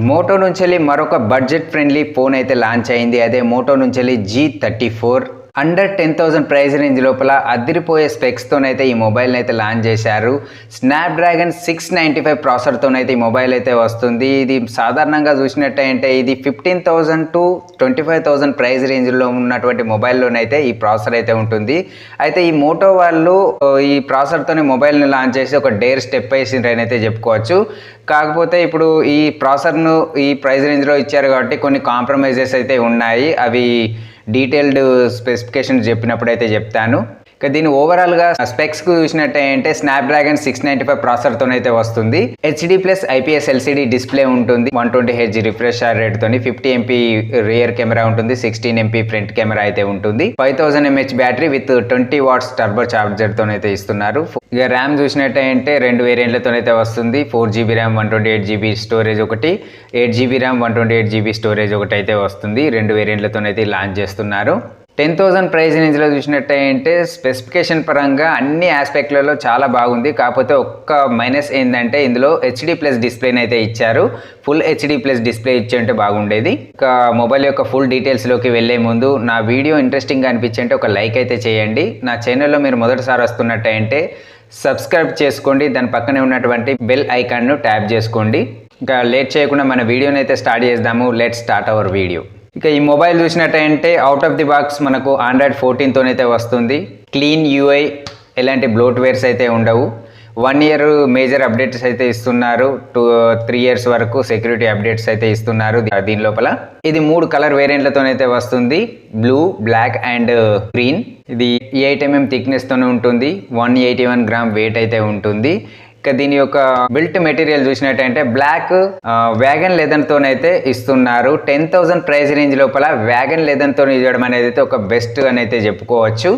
Moto నుంచి మరొక budget friendly phone అయితే లాంచ్ అయింది. అదే మోటో నుంచి G34 అండర్ 10,000 ప్రైస్ రేంజ్ లోపల అదిరిపోయే స్పెక్స్తోనైతే ఈ మొబైల్ని అయితే లాంచ్ చేశారు. స్నాప్డ్రాగన్ 695 ప్రాసెసర్తోనైతే ఈ మొబైల్ అయితే వస్తుంది. ఇది సాధారణంగా చూసినట్టయితే ఇది 15,000 to 25,000 ప్రైస్ రేంజ్లో ఉన్నటువంటి మొబైల్లోనైతే ఈ ప్రాసెసర్ అయితే ఉంటుంది. అయితే ఈ మోటో వాళ్ళు ఈ ప్రాసెసర్తోనే మొబైల్ని లాంచ్ చేసి ఒక డేర్ స్టెప్ వేసిండ్రని అయితే చెప్పుకోవచ్చు. కాకపోతే ఇప్పుడు ఈ ప్రాసెసర్ను ఈ ప్రైస్ రేంజ్లో ఇచ్చారు కాబట్టి కొన్ని కాంప్రమైజెస్ అయితే ఉన్నాయి. అవి డీటెయిల్డ్ స్పెసిఫికేషన్ చెప్పినప్పుడు అయితే చెప్తాను. ఇక దీని ఓవరాల్గా స్పెక్స్కు చూసినట్టయితే స్నాప్డ్రాగన్ 695 ప్రాసెసర్తోనైతే వస్తుంది. HD+ IPS LCD డిస్ప్లే ఉంటుంది. 120Hz రిఫ్రెష్ రేట్తోని 50 MP రియర్ కెమెరా ఉంటుంది. 16 MP ఫ్రంట్ కెమెరా అయితే ఉంటుంది. 5000 mAh battery with 20 watts turbo చార్జర్తోనైతే ఇస్తున్నారు. ఇక ర్యామ్ చూసినట్టయితే 2 వేరియంట్లతోనైతే వస్తుంది. 4GB ర్యామ్ 128GB స్టోరేజ్ ఒకటి, 8GB ర్యామ్ 128GB స్టోరేజ్ ఒకటి అయితే వస్తుంది. 2 వేరియంట్లతోనైతే లాంచ్ చేస్తున్నారు. 10,000 ప్రైస్ రేంజ్లో చూసినట్టయితే స్పెసిఫికేషన్ పరంగా అన్ని ఆస్పెక్ట్లలో చాలా బాగుంది. కాకపోతే ఒక్క మైనస్ ఏంటంటే ఇందులో HD+ డిస్ప్లేని అయితే ఇచ్చారు. ఫుల్ HD+ డిస్ప్లే ఇచ్చి బాగుండేది. ఇక మొబైల్ యొక్క ఫుల్ డీటెయిల్స్లోకి వెళ్ళే ముందు నా వీడియో ఇంట్రెస్టింగ్గా అనిపించంటే ఒక లైక్ అయితే చేయండి. నా ఛానల్లో మీరు మొదటిసారి వస్తున్నట్టయితే సబ్స్క్రైబ్ చేసుకోండి. దాని పక్కనే ఉన్నటువంటి బెల్ ఐకాన్ను ట్యాప్ చేసుకోండి. ఇంకా లేట్ చేయకుండా మన వీడియోని అయితే స్టార్ట్ చేద్దాము. Let's start our video. ఇక ఈ మొబైల్ చూసినట్టయితే అవుట్ ఆఫ్ ది బాక్స్ మనకు Android 14తోనైతే వస్తుంది. క్లీన్ UI, ఎలాంటి బ్లోట్వేర్స్ అయితే ఉండవు. 1 year మేజర్ అప్డేట్స్ అయితే ఇస్తున్నారు. 3 years వరకు సెక్యూరిటీ అప్డేట్స్ అయితే ఇస్తున్నారు దీని లోపల. ఇది 3 కలర్ వేరియంట్లతోనైతే వస్తుంది. Blue, black and green. ఇది 8 mm థిక్నెస్తోనే ఉంటుంది. 181 గ్రామ్ వెయిట్ అయితే ఉంటుంది. ఇక దీని యొక్క బిల్ట్ మెటీరియల్ చూసినట్టయితే బ్లాక్ వ్యాగన్ లెదర్తోనైతే ఇస్తున్నారు. 10,000 ప్రైస్ రేంజ్ లోపల వ్యాగన్ లెదర్తో ఇవ్వడం అనేది అయితే ఒక బెస్ట్ అని అయితే చెప్పుకోవచ్చు.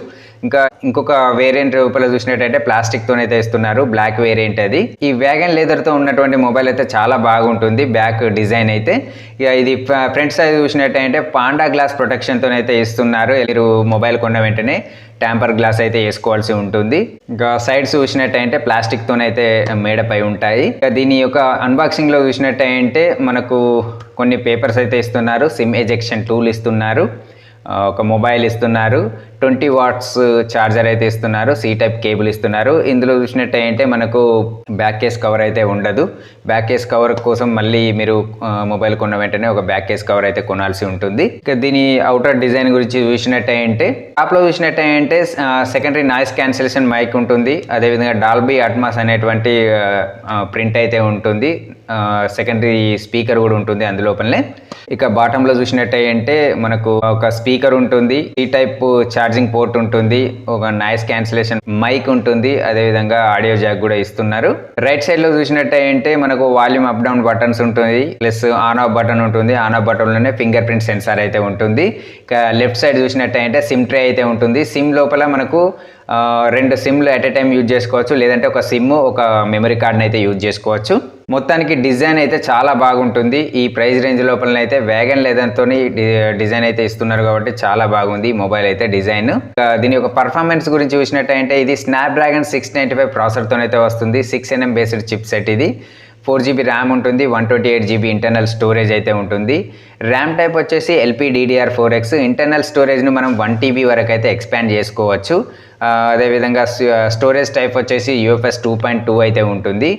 ఇంకా ఇంకొక వేరియంట్ లోపల చూసినట్టయితే ప్లాస్టిక్తోనైతే ఇస్తున్నారు. బ్లాక్ వేరియంట్ అది. ఈ వ్యాగన్ లెదర్తో ఉన్నటువంటి మొబైల్ అయితే చాలా బాగుంటుంది. బ్యాక్ డిజైన్ అయితే ఇక ఇది ఫ్రంట్ సైజ్ చూసినట్టయితే పాండా గ్లాస్ ప్రొటెక్షన్తోనైతే ఇస్తున్నారు. మీరు మొబైల్ కొన్న వెంటనే ట్యాంపర్ గ్లాస్ అయితే వేసుకోవాల్సి ఉంటుంది. ఇంకా సైడ్స్ చూసినట్టయితే ప్లాస్టిక్తోనైతే మేడపై ఉంటాయి. ఇక దీని యొక్క అన్బాక్సింగ్లో చూసినట్టయితే మనకు కొన్ని పేపర్స్ అయితే ఇస్తున్నారు. సిమ్ ఎజెక్షన్ టూల్ ఇస్తున్నారు. ఒక మొబైల్ ఇస్తున్నారు. 20 watts ఛార్జర్ అయితే ఇస్తున్నారు. C టైప్ కేబుల్ ఇస్తున్నారు. ఇందులో చూసినట్టయితే మనకు బ్యాక్ కేస్ కవర్ అయితే ఉండదు. బ్యాక్ కేస్ కవర్ కోసం మళ్ళీ మీరు మొబైల్ కొన్న వెంటనే ఒక బ్యాక్ కేస్ కవర్ అయితే కొనాల్సి ఉంటుంది. ఇక దీని అవుటర్ డిజైన్ గురించి చూసినట్టయితే టాప్లో చూసినట్టయితే సెకండరీ నాయిస్ క్యాన్సిలేషన్ మైక్ ఉంటుంది. అదేవిధంగా డాల్బీ అట్మాస్ అనేటువంటి ప్రింట్ అయితే ఉంటుంది. సెకండరీ స్పీకర్ కూడా ఉంటుంది అందులోపలనే. ఇక బాటంలో చూసినట్టయితే మనకు ఒక స్పీకర్ ఉంటుంది. ఈ టైప్ ఛార్జింగ్ పోర్ట్ ఉంటుంది. ఒక నాయిస్ క్యాన్సిలేషన్ మైక్ ఉంటుంది. అదేవిధంగా ఆడియో జాక్ కూడా ఇస్తున్నారు. రైట్ సైడ్ లో చూసినట్టయితే మనకు వాల్యూమ్ అప్ డౌన్ బటన్స్ ఉంటుంది. ప్లస్ ఆన్ ఆఫ్ బటన్ ఉంటుంది. ఆన్ ఆఫ్ బటన్ లోనే ఫింగర్ ప్రింట్ సెన్సార్ అయితే ఉంటుంది. ఇక లెఫ్ట్ సైడ్ చూసినట్టయితే సిమ్ ట్రే అయితే ఉంటుంది. సిమ్ లోపల మనకు 2 సిమ్లు ఎట్ ఏ టైం యూజ్ చేసుకోవచ్చు. లేదంటే ఒక సిమ్, ఒక మెమరీ కార్డ్ని అయితే యూజ్ చేసుకోవచ్చు. మొత్తానికి డిజైన్ అయితే చాలా బాగుంటుంది. ఈ ప్రైస్ రేంజ్ లోపలనైతే వ్యాగన్ లెదర్తో డిజైన్ అయితే ఇస్తున్నారు కాబట్టి చాలా బాగుంది మొబైల్ అయితే డిజైన్. దీని యొక్క పర్ఫార్మెన్స్ గురించి చూసినట్టయితే ఇది స్నాప్డ్రాగన్ 695 ప్రాసెసర్తోనైతే వస్తుంది. 6nm బేస్డ్ చిప్ సెట్ ఇది. 4GB ర్యామ్ ఉంటుంది. 128GB ఇంటర్నల్ స్టోరేజ్ అయితే ఉంటుంది. ర్యామ్ టైప్ వచ్చేసి LPDDR4X. ఇంటర్నల్ స్టోరేజ్ను మనం 1TB వరకు అయితే ఎక్స్పాండ్ చేసుకోవచ్చు. అదేవిధంగా స్టోరేజ్ టైప్ వచ్చేసి UFS 2.2 అయితే ఉంటుంది.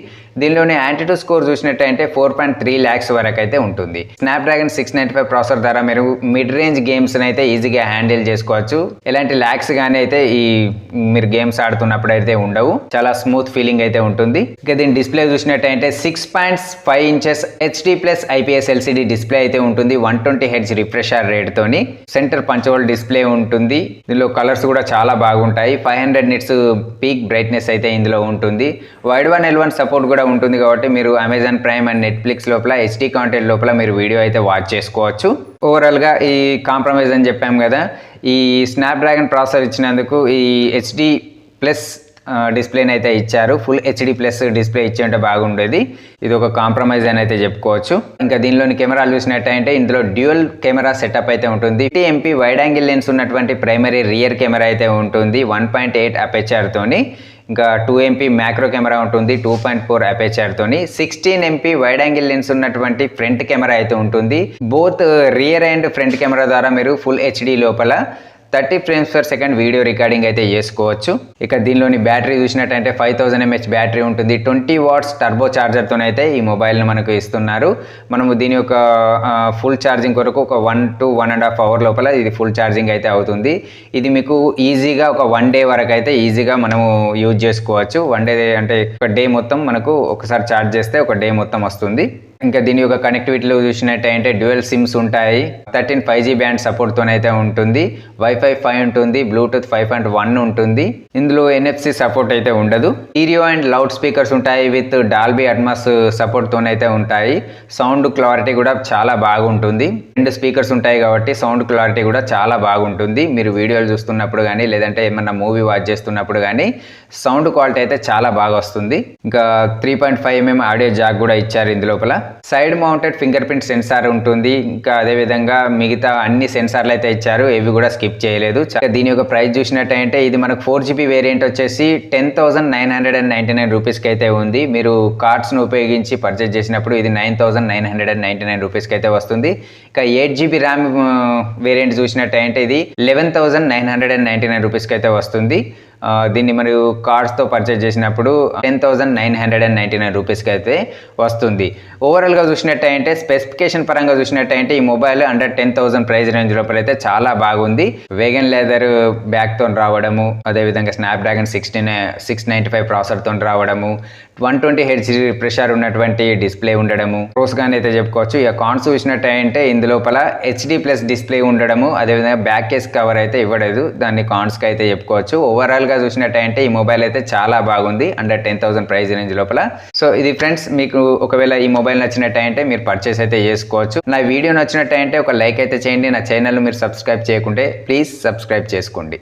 దీనిలోనే యాంటిట్యూడ్ స్కోర్ చూసినట్టయితే 4.3 lakhs వరకు అయితే ఉంటుంది. స్నాప్డ్రాగన్ 695 ప్రాసెసర్ ద్వారా మీరు మిడ్ రేంజ్ గేమ్స్ అయితే ఈజీగా హ్యాండిల్ చేసుకోవచ్చు. ఎలాంటి ల్యాక్స్ కానీ అయితే ఈ మీరు గేమ్స్ ఆడుతున్నప్పుడు అయితే ఉండవు. చాలా స్మూత్ ఫీలింగ్ అయితే ఉంటుంది. ఇక దీని డిస్ప్లే చూసినట్టయితే 6.5 inches HD+ IPS LCD display అయితే ఉంటుంది. 120Hz రిఫ్రెష్ రేట్తోని సెంటర్ పంచ్ హోల్ డిస్ప్లే ఉంటుంది. దీనిలో కలర్స్ కూడా చాలా బాగుంటాయి. 500 nits పీక్ బ్రైట్నెస్ అయితే ఇందులో ఉంటుంది. వైడ్ 1L1 సపోర్ట్ కూడా ఉంటుంది కాబట్టి మీరు అమెజాన్ ప్రైమ్ అండ్ నెట్ఫ్లిక్స్ లోపల HD కాంటెంట్ లోపల మీరు వీడియో అయితే వాచ్ చేసుకోవచ్చు. ఓవరాల్గా ఈ కాంప్రమైజ్ అని చెప్పాం కదా, ఈ స్నాప్డ్రాగన్ ప్రాసెసర్ ఇచ్చినందుకు ఈ HD+ డిస్ప్లేని అయితే ఇచ్చారు. ఫుల్ HD+ డిస్ప్లే ఇచ్చి ఉంటే బాగుండేది. ఇది ఒక కాంప్రమైజ్ అని అయితే చెప్పుకోవచ్చు. ఇంకా దీనిలోని కెమెరాలు చూసినట్టయితే ఇందులో డ్యూయల్ కెమెరా సెటప్ అయితే ఉంటుంది. 50 MP వైడ్ యాంగిల్ లెన్స్ ఉన్నటువంటి ప్రైమరీ రియర్ కెమెరా అయితే ఉంటుంది. 1.8 అపెచర్ తోని. ఇంకా 2 MP మ్యాక్రో కెమెరా ఉంటుంది 2.4 అపేచర్తోని. 16 MP వైడ్ యాంగిల్ లెన్స్ ఉన్నటువంటి ఫ్రంట్ కెమెరా అయితే ఉంటుంది. Both rear and front camera ద్వారా మీరు ఫుల్ HD లోపల 30 frames per second video recording అయితే చేసుకోవచ్చు. ఇక దీనిలోని బ్యాటరీ చూసినట్టయితే 5000 mAh బ్యాటరీ ఉంటుంది. 20 watts టర్బో ఛార్జర్తోనైతే ఈ మొబైల్ని మనకు ఇస్తున్నారు. మనము దీని యొక్క ఫుల్ ఛార్జింగ్ కొరకు ఒక 1 to 1.5 hour లోపల ఇది ఫుల్ ఛార్జింగ్ అయితే అవుతుంది. ఇది మీకు ఈజీగా ఒక 1 day వరకు అయితే ఈజీగా మనము యూజ్ చేసుకోవచ్చు. 1 day అంటే ఒక డే మొత్తం మనకు ఒకసారి ఛార్జ్ చేస్తే ఒక డే మొత్తం వస్తుంది. ఇంకా దీని యొక్క కనెక్టివిటీలో చూసినట్టయితే డ్యూయల్ సిమ్స్ ఉంటాయి. 13 5G బ్యాండ్ సపోర్ట్తోనైతే ఉంటుంది. వైఫై 5 ఉంటుంది. బ్లూటూత్ 5.1 ఉంటుంది. ఇందులో NFC సపోర్ట్ అయితే ఉండదు. స్టీరియో అండ్ లౌడ్ స్పీకర్స్ ఉంటాయి విత్ డాల్బీ అట్మాస్ సపోర్ట్తోనైతే ఉంటాయి. సౌండ్ క్లారిటీ కూడా చాలా బాగుంటుంది. 2 స్పీకర్స్ ఉంటాయి కాబట్టి సౌండ్ క్లారిటీ కూడా చాలా బాగుంటుంది. మీరు వీడియోలు చూస్తున్నప్పుడు కానీ లేదంటే ఏమన్నా మూవీ వాచ్ చేస్తున్నప్పుడు కానీ సౌండ్ క్వాలిటీ అయితే చాలా బాగా వస్తుంది. ఇంకా 3.5 mm ఆడియో జాక్ కూడా ఇచ్చారు ఇందులోపల. Side mounted fingerprint sensor ఉంటుంది. ఇంకా అదేవిధంగా మిగతా అన్ని సెన్సార్లు అయితే ఇచ్చారు, ఇవి కూడా స్కిప్ చేయలేదు. దీని యొక్క ప్రైస్ చూసినట్టయితే ఇది మనకు 4GB వేరియంట్ వచ్చేసి 10,999 రూపీస్కి అయితే ఉంది. మీరు కార్డ్స్ను ఉపయోగించి పర్చేజ్ చేసినప్పుడు ఇది 9,999 రూపీస్కి అయితే వస్తుంది. ఇక 8GB ర్యామ్ వేరియంట్ చూసినట్టయితే ఇది 11,999 రూపీస్కి అయితే వస్తుంది. దీన్ని మరియు కార్డ్స్తో పర్చేజ్ చేసినప్పుడు 10,999 రూపీస్కి అయితే వస్తుంది. ఓవరాల్గా చూసినట్టయితే స్పెసిఫికేషన్ పరంగా చూసినట్టయితే ఈ మొబైల్ అండర్ 10,000 ప్రైస్ రేంజ్ లోపల అయితే చాలా బాగుంది. వేగన్ లెదర్ బ్యాక్తో రావడము, అదేవిధంగా స్నాప్డ్రాగన్ 695 ప్రాసెసర్తో రావడము, 120 Hz రిఫ్రెషర్ ఉన్నటువంటి డిస్ప్లే ఉండడము ప్రోస్గానే అయితే చెప్పుకోవచ్చు. ఇక కాన్స్ చూసినట్టయితే ఇందులోపల HD+ డిస్ప్లే ఉండడము, అదేవిధంగా బ్యాక్ కేస్ కవర్ అయితే ఇవ్వలేదు, దాన్ని కాన్స్కి అయితే చెప్పుకోవచ్చు. ఓవరాల్ చూసినట్టయితే ఈ మొబైల్ అయితే చాలా బాగుంది అండర్ 10,000 ప్రైస్ రేంజ్ లోపల. సో ఇది ఫ్రెండ్స్, మీకు ఒకవేళ ఈ మొబైల్ నచ్చినట్టయితే మీరు పర్చేస్ అయితే చేసుకోవచ్చు. నా వీడియో నచ్చినట్టయితే ఒక లైక్ అయితే చేయండి. నా ఛానల్ మీరు సబ్స్క్రైబ్ చేయకుంటే ప్లీజ్ సబ్స్క్రైబ్ చేసుకోండి.